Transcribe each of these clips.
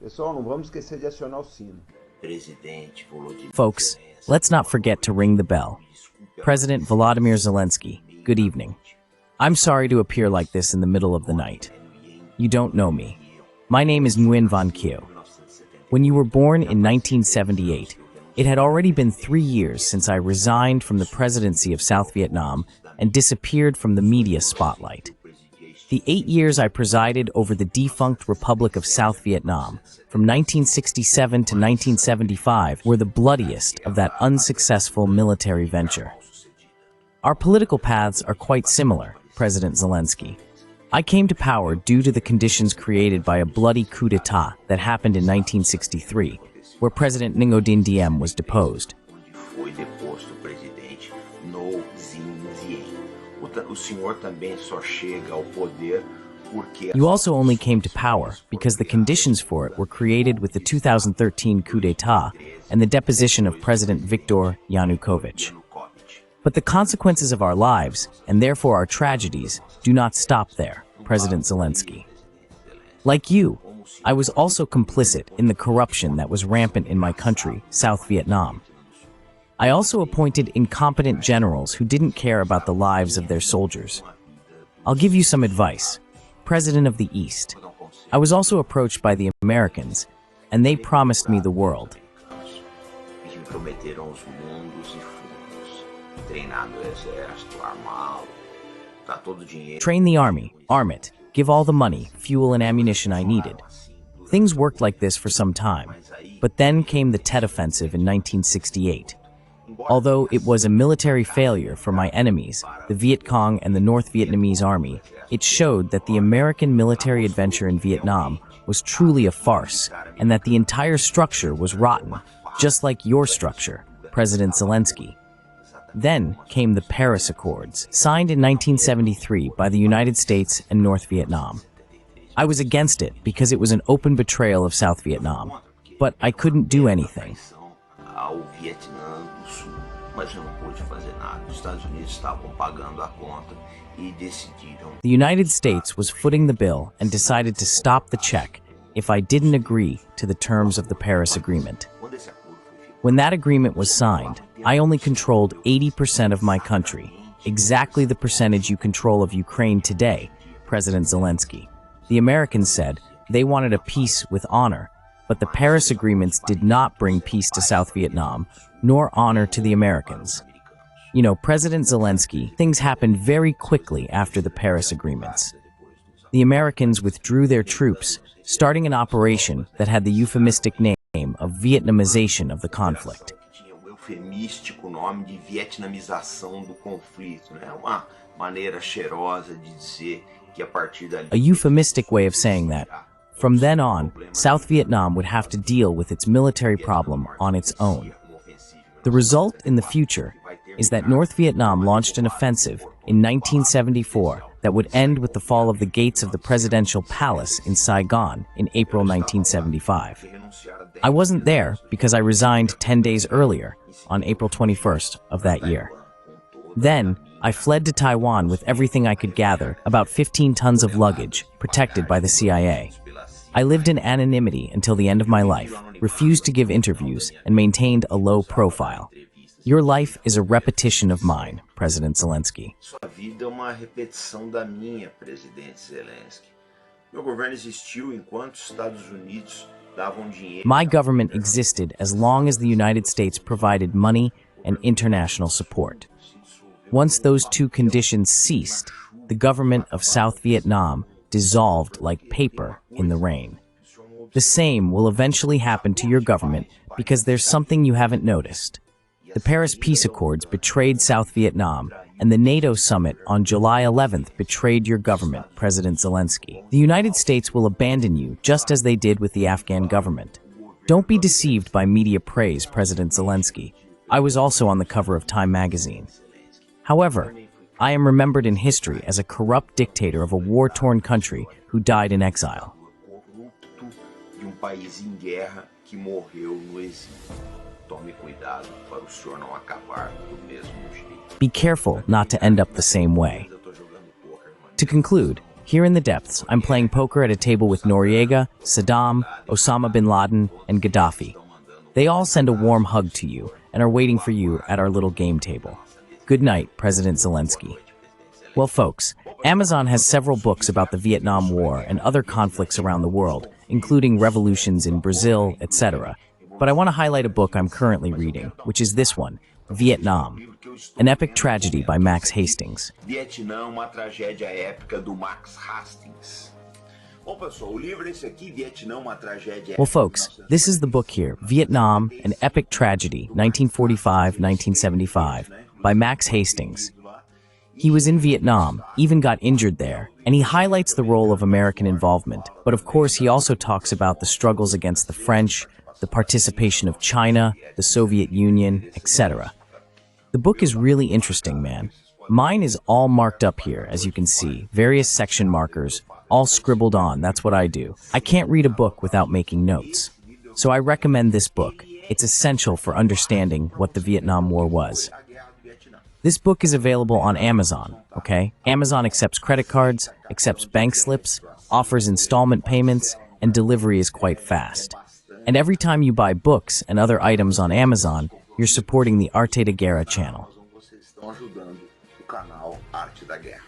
Pessoal, não vamos esquecer de acionar o sino. Folks, let's not forget to ring the bell. President Volodymyr Zelensky, good evening. I'm sorry to appear like this in the middle of the night. You don't know me. My name is Nguyen Van Kyo. When you were born in 1978, it had already been 3 years since I resigned from the presidency of South Vietnam and disappeared from the media spotlight. The 8 years I presided over the defunct Republic of South Vietnam, from 1967 to 1975, were the bloodiest of that unsuccessful military venture. Our political paths are quite similar, President Zelensky. I came to power due to the conditions created by a bloody coup d'etat that happened in 1963, where President Ngo Dinh Diem was deposed. You also only came to power because the conditions for it were created with the 2013 coup d'etat and the deposition of President Viktor Yanukovych. But the consequences of our lives, and therefore our tragedies, do not stop there, President Zelensky. Like you, I was also complicit in the corruption that was rampant in my country, South Vietnam. I also appointed incompetent generals who didn't care about the lives of their soldiers. I'll give you some advice. President of the East. I was also approached by the Americans, and they promised me the world. Train the army, arm it, give all the money, fuel and ammunition I needed. Things worked like this for some time, but then came the Tet Offensive in 1968. Although it was a military failure for my enemies, the Viet Cong and the North Vietnamese Army, it showed that the American military adventure in Vietnam was truly a farce, and that the entire structure was rotten, just like your structure, President Zelensky. Then came the Paris Accords, signed in 1973 by the United States and North Vietnam. I was against it because it was an open betrayal of South Vietnam, but I couldn't do anything. The United States was footing the bill and decided to stop the check if I didn't agree to the terms of the Paris Agreement. When that agreement was signed, I only controlled 80% of my country, exactly the percentage you control of Ukraine today, President Zelensky. The Americans said they wanted a peace with honor, but the Paris agreements did not bring peace to South Vietnam, nor honor to the Americans. You know, President Zelensky, things happened very quickly after the Paris agreements. The Americans withdrew their troops, starting an operation that had the euphemistic name of Vietnamization of the conflict. A euphemistic way of saying that, from then on, South Vietnam would have to deal with its military problem on its own. The result in the future is that North Vietnam launched an offensive in 1974 that would end with the fall of the gates of the presidential palace in Saigon in April 1975. I wasn't there because I resigned 10 days earlier, on April 21st of that year. Then, I fled to Taiwan with everything I could gather, about 15 tons of luggage, protected by the CIA. I lived in anonymity until the end of my life, refused to give interviews, and maintained a low profile. Your life is a repetition of mine, President Zelensky. Sua vida é uma repetição da minha, Presidente Zelensky. Meu governo existiu enquanto os Estados Unidos davam dinheiro. My government existed as long as the United States provided money and international support. Once those two conditions ceased, the government of South Vietnam dissolved like paper in the rain. The same will eventually happen to your government because there's something you haven't noticed. The Paris Peace Accords betrayed South Vietnam, and the NATO summit on July 11th betrayed your government, President Zelensky. The United States will abandon you just as they did with the Afghan government. Don't be deceived by media praise, President Zelensky. I was also on the cover of Time magazine. However, I am remembered in history as a corrupt dictator of a war-torn country who died in exile. Be careful not to end up the same way. To conclude, Here in the depths, I'm playing poker at a table with Noriega, Saddam, Osama bin Laden, and Gaddafi. They all send a warm hug to you and are waiting for you at our little game table. Good night, President Zelensky. Well, folks, Amazon has several books about the Vietnam War and other conflicts around the world, including revolutions in Brazil, etc. But I want to highlight a book I'm currently reading, which is this one, Vietnam, an epic tragedy by Max Hastings. Vietnã, uma tragédia épica do Max Hastings. Bom, pessoal, o livro é esse aqui, Vietnã, uma tragédia. Well, folks, this is the book here, Vietnam, an epic tragedy, 1945-1975, by Max Hastings. He was in Vietnam, even got injured there, and he highlights the role of American involvement. But of course, he also talks about the struggles against the French, the participation of China, the Soviet Union, etc. The book is really interesting, man. Mine is all marked up here, as you can see, various section markers, all scribbled on. That's what I do. I can't read a book without making notes. So I recommend this book. It's essential for understanding what the Vietnam War was. This book is available on Amazon, okay? Amazon accepts credit cards, accepts bank slips, offers installment payments, and delivery is quite fast. And every time you buy books and other items on Amazon, you're supporting the Arte da Guerra channel. Vocês estão ajudando o canal Arte da Guerra.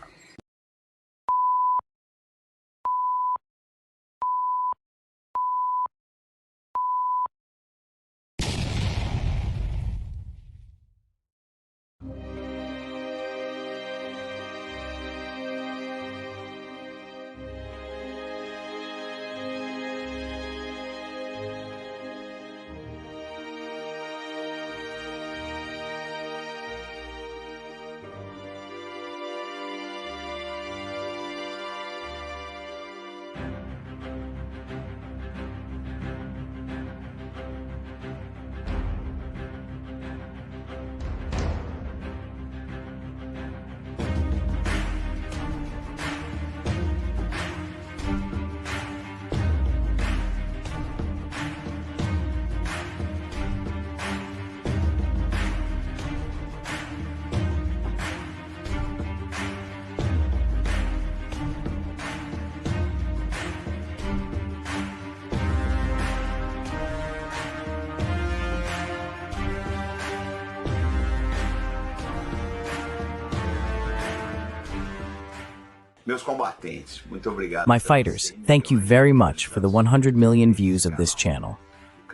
Meus combatentes, muito obrigado. My fighters, thank you very much for the 100 million views of this channel.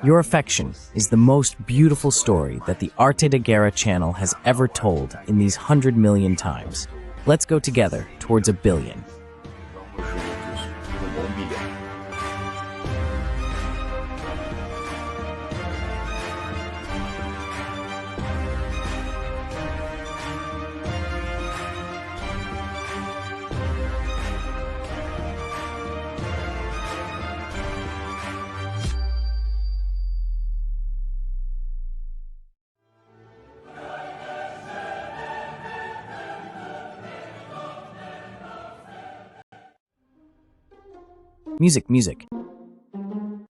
Your affection is the most beautiful story that the Arte da Guerra channel has ever told in these 100 million times. Let's go together towards 1 billion. Vamos juntos rumo a 1 bilhão. Music, music.